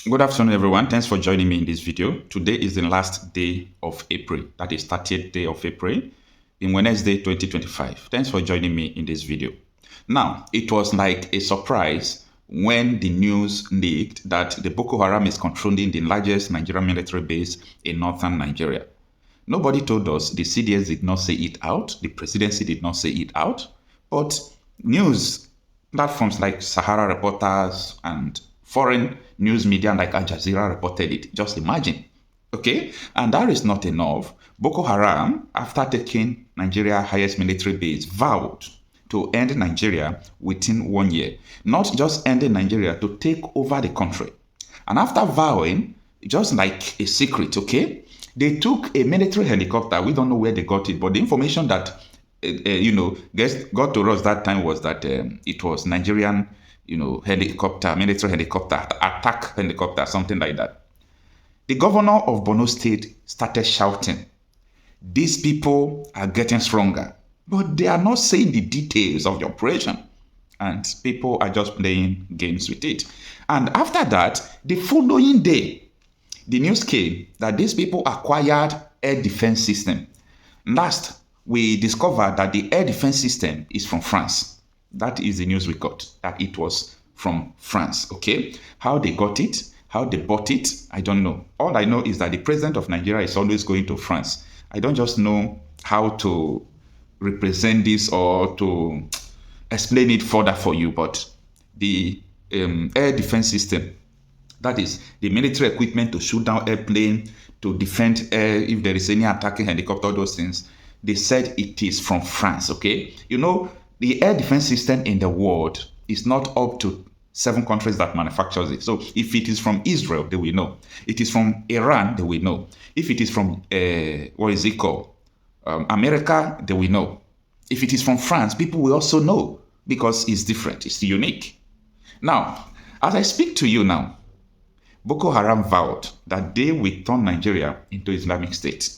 Good afternoon, everyone. Thanks for joining me in this video. Today is the last day of April. That is 30th day of April in Wednesday 2025. Thanks for joining me in this video. Now, it was like a surprise when the news leaked that the Boko Haram is controlling the largest Nigerian military base in northern Nigeria. Nobody told us, the CDS did not say it out, the presidency did not say it out, but news platforms like Sahara Reporters and foreign news media like Al Jazeera reported it. Just imagine. Okay? And that is not enough. Boko Haram, after taking Nigeria's highest military base, vowed to end Nigeria within 1 year. Not just ending Nigeria, to take over the country. And after vowing, just like a secret, okay, they took a military helicopter. We don't know where they got it, but the information that got to us that time was that it was Nigerian, helicopter, military helicopter, attack helicopter, something like that. The governor of Borno State started shouting, "These people are getting stronger," but they are not saying the details of the operation. And people are just playing games with it. And after that, the following day, the news came that these people acquired air defense system. Last, we discovered that the air defense system is from France. That is the news we got, that it was from France, okay? How they got it, how they bought it, I don't know. All I know is that the president of Nigeria is always going to France. I don't just know how to represent this or to explain it further for you, but the air defense system, that is the military equipment to shoot down airplane, to defend air if there is any attacking helicopter, those things. They said it is from France, okay? You know, the air defense system in the world is not up to 7 countries that manufactures it. So if it is from Israel, they will know. It is from Iran, they will know. If it is from, America, they will know. If it is from France, people will also know because it's different, it's unique. Now, as I speak to you now, Boko Haram vowed that they will turn Nigeria into Islamic State.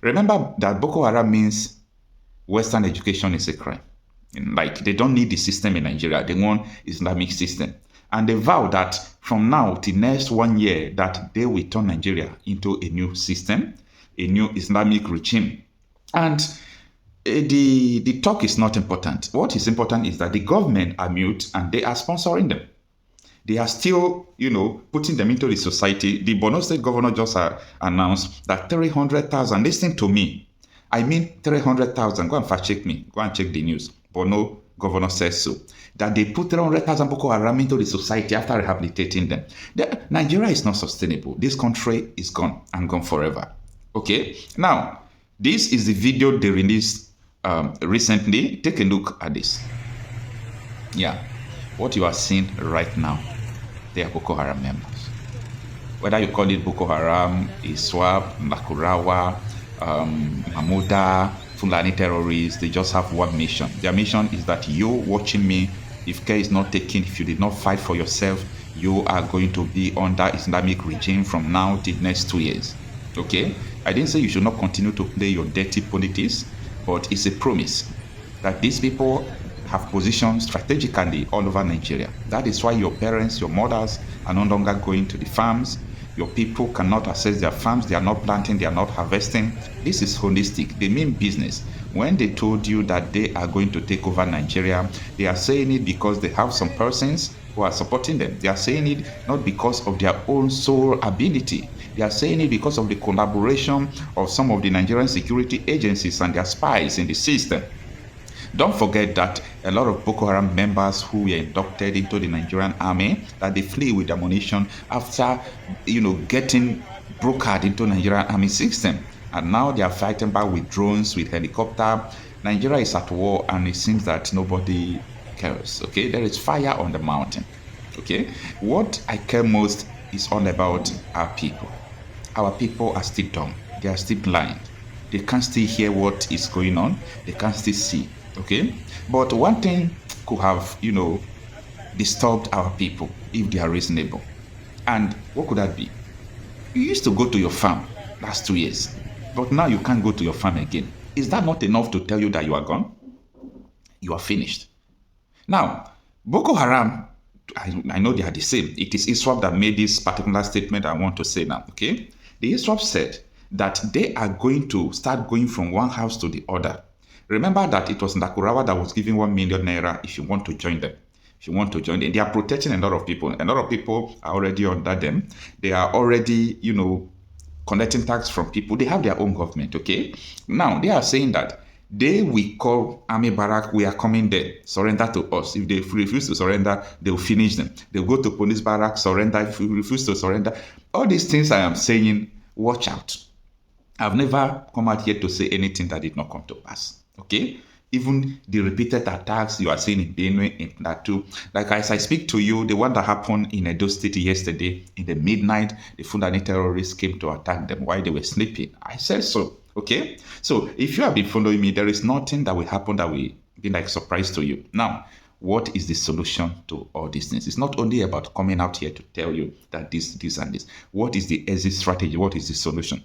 Remember that Boko Haram means Western education is a crime. Like, they don't need the system in Nigeria. They want Islamic system. And they vow that from now till next 1 year that they will turn Nigeria into a new system, a new Islamic regime. And the talk is not important. What is important is that the government are mute and they are sponsoring them. They are still, putting them into the society. The Borno State governor just announced that 300,000, listen to me, I mean 300,000, go and fact check me, go and check the news. Borno governor says so, that they put 300,000 Boko Haram into the society after rehabilitating them. Nigeria is not sustainable. This country is gone and gone forever. Okay, now, this is the video they released recently. Take a look at this. Yeah, what you are seeing right now, they are Boko Haram members. Whether you call it Boko Haram, ISWAP, Nakurawa, Mamuda, Fulani terrorists, they just have one mission. Their mission is that you watching me, if care is not taken, if you did not fight for yourself, you are going to be under Islamic regime from now till next 2 years. Okay? I didn't say you should not continue to play your dirty politics, but it's a promise that these people have positioned strategically all over Nigeria. That is why your parents, your mothers are no longer going to the farms. Your people cannot access their farms. They are not planting. They are not harvesting. This is holistic. They mean business. When they told you that they are going to take over Nigeria, they are saying it because they have some persons who are supporting them. They are saying it not because of their own sole ability. They are saying it because of the collaboration of some of the Nigerian security agencies and their spies in the system. Don't forget that a lot of Boko Haram members who were inducted into the Nigerian army, that they flee with ammunition after, getting brokered into Nigerian army system. And now they are fighting back with drones, with helicopter. Nigeria is at war and it seems that nobody cares, okay? There is fire on the mountain, okay? What I care most is all about our people. Our people are still dumb. They are still blind. They can't still hear what is going on. They can't still see. Okay, but one thing could have, disturbed our people if they are reasonable. And what could that be? You used to go to your farm last 2 years, but now you can't go to your farm again. Is that not enough to tell you that you are gone? You are finished. Now, Boko Haram I know they are the same. It is ISWAP that made this particular statement I want to say now, okay? The ISWAP said that they are going to start going from one house to the other. Remember that it was Nakurawa that was giving 1 million naira if you want to join them. If you want to join them, they are protecting a lot of people. A lot of people are already under them. They are already, collecting tax from people. They have their own government, okay? Now, they are saying that they will call Army Barrack, we are coming there, surrender to us. If they refuse to surrender, they will finish them. They'll go to police barrack, surrender. If you refuse to surrender, all these things I am saying, watch out. I've never come out here to say anything that did not come to pass, okay? Even the repeated attacks you are seeing in Benue, in Plateau, like as I speak to you, the one that happened in Edo State yesterday, in the midnight, the Fulani terrorists came to attack them while they were sleeping. I said so, okay? So if you have been following me, there is nothing that will happen that will be like surprise to you. Now, what is the solution to all these things? It's not only about coming out here to tell you that this, and this. What is the exit strategy? What is the solution?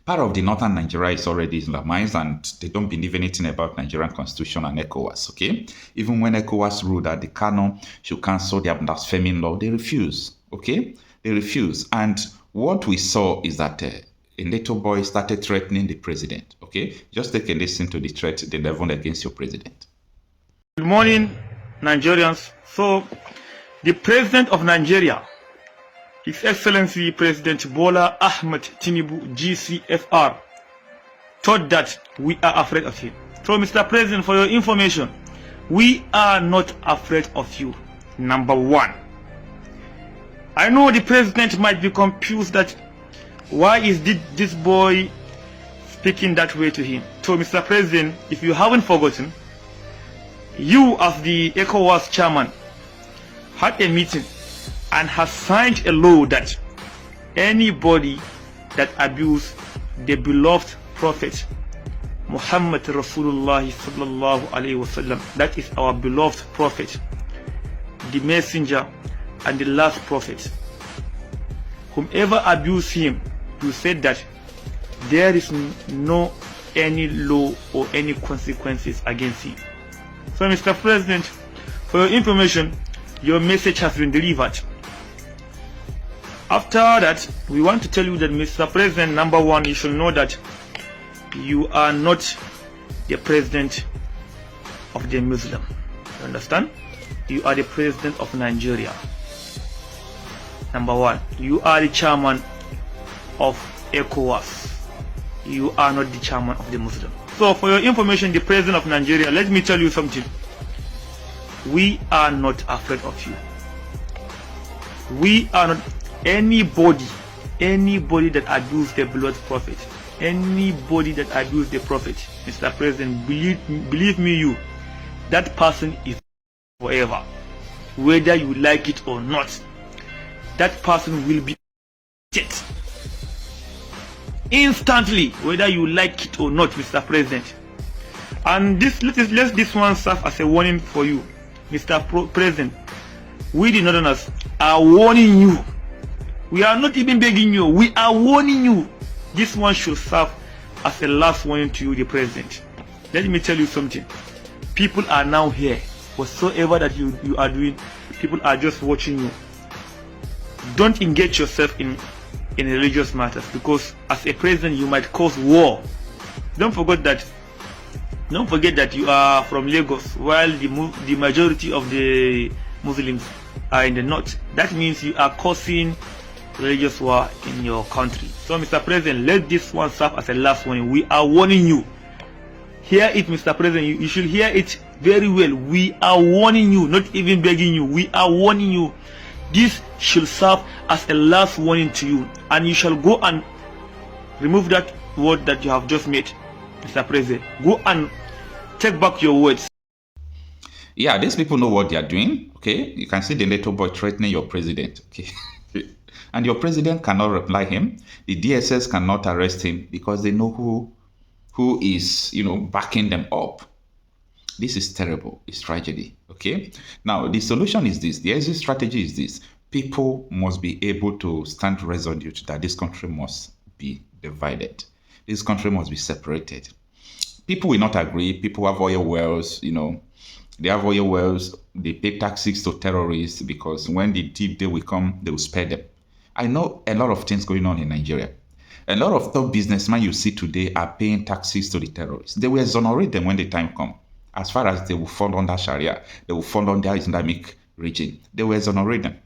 Part of the northern Nigeria is already Islamized and they don't believe anything about Nigerian constitution and ECOWAS, okay? Even when ECOWAS ruled that the Kanu should cancel their blaspheming law, they refuse, okay? They refuse. And what we saw is that a little boy started threatening the president, okay? Just take a listen to the threat they leveled against your president. Good morning, Nigerians. So, the president of Nigeria, His Excellency President Bola Ahmed Tinubu, GCFR, thought that we are afraid of him. So, Mr. President, for your information, we are not afraid of you. Number one. I know the president might be confused that why is this boy speaking that way to him. So, Mr. President, if you haven't forgotten, you as the ECOWAS chairman had a meeting and has signed a law that anybody that abuse the beloved prophet Muhammad Rasulullah sallallahu alaihi wasallam, that is our beloved prophet, the messenger and the last prophet, whomever abuse him, you said that there is no any law or any consequences against him. So, Mr. President, for your information, your message has been delivered. After that, we want to tell you that, Mr. President, number one, you should know that you are not the president of the Muslim. You understand? You are the president of Nigeria. Number one, you are the chairman of ECOWAS. You are not the chairman of the Muslim. So, for your information, the president of Nigeria, let me tell you something. We are not afraid of you. We are not anybody that abuse the beloved prophet, anybody that abuse the prophet, Mr. President, believe me, you, that person is forever. Whether you like it or not, that person will be dead instantly, whether you like it or not, Mr. President. And let this one serve as a warning for you, Mr. President. We the Northerners are warning you. We are not even begging you. We are warning you. This one should serve as a last warning to you, the President. Let me tell you something. People are now here. Whatsoever that you are doing, people are just watching you. Don't engage yourself in religious matters, because as a president you might cause war. Don't forget that you are from Lagos, while the majority of the Muslims are in the north. That means you are causing religious war in your country. So, Mr. President, let this one serve as a last warning. We are warning you. Hear it, Mr. President. You should hear it very well. We are warning you, not even begging you. We are warning you. This should serve as a last warning to you, and you shall go and remove that word that you have just made, Mr. President. Go and take back your words. Yeah, these people know what they are doing, okay? You can see the little boy threatening your president, okay? And your president cannot reply him. The DSS cannot arrest him because they know who is, backing them up. This is terrible. It's tragedy, okay? Now, the solution is this. The exit strategy is this. People must be able to stand resolute that this country must be divided. This country must be separated. People will not agree. People have oil wells, They have oil wells. They pay taxes to terrorists because when the thief day will come, they will spare them. I know a lot of things going on in Nigeria. A lot of top businessmen you see today are paying taxes to the terrorists. They will exonerate them when the time comes. As far as they will fall under Sharia, they will fall under Islamic regime. They will exonerate them.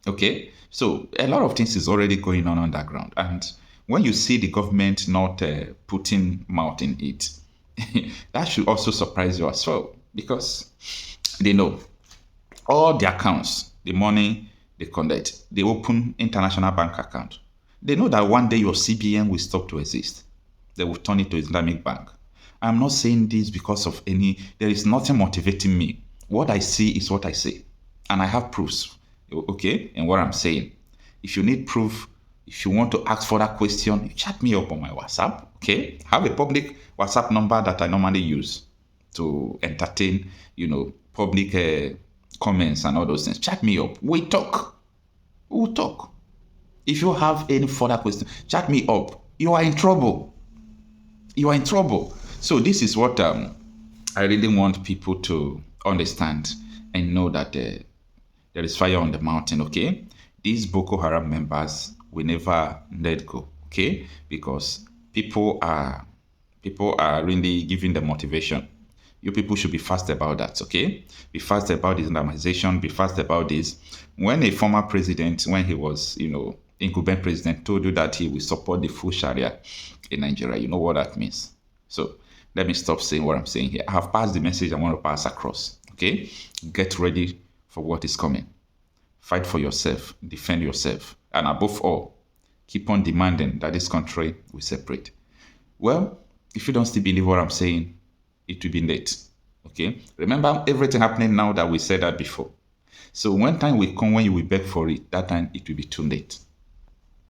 Okay? So a lot of things is already going on underground. And when you see the government not putting mouth in it, that should also surprise you as well, because they know all the accounts, the money they collect, they open international bank account. They know that one day your CBN will stop to exist. They will turn it to Islamic bank. I'm not saying this because of there is nothing motivating me. What I see is what I say. And I have proofs, okay, in what I'm saying. If you need proof, if you want to ask for that question, you chat me up on my WhatsApp, okay? I have a public WhatsApp number that I normally use to entertain, public comments and all those things. Chat me up. We'll talk. If you have any further questions, chat me up. You are in trouble. So this is what I really want people to understand and know that there is fire on the mountain, okay? These Boko Haram members will never let go, okay? Because people are really giving them motivation. You people should be fast about that, okay? Be fast about Islamization, be fast about this. When a former president, when he was, incumbent president, told you that he will support the full Sharia in Nigeria, you know what that means. So let me stop saying what I'm saying here. I have passed the message I want to pass across, okay? Get ready for what is coming. Fight for yourself, defend yourself, and above all, keep on demanding that this country will separate. Well, if you don't still believe what I'm saying, it will be late, okay? Remember everything happening now that we said that before. So when time will come when you will beg for it, that time it will be too late.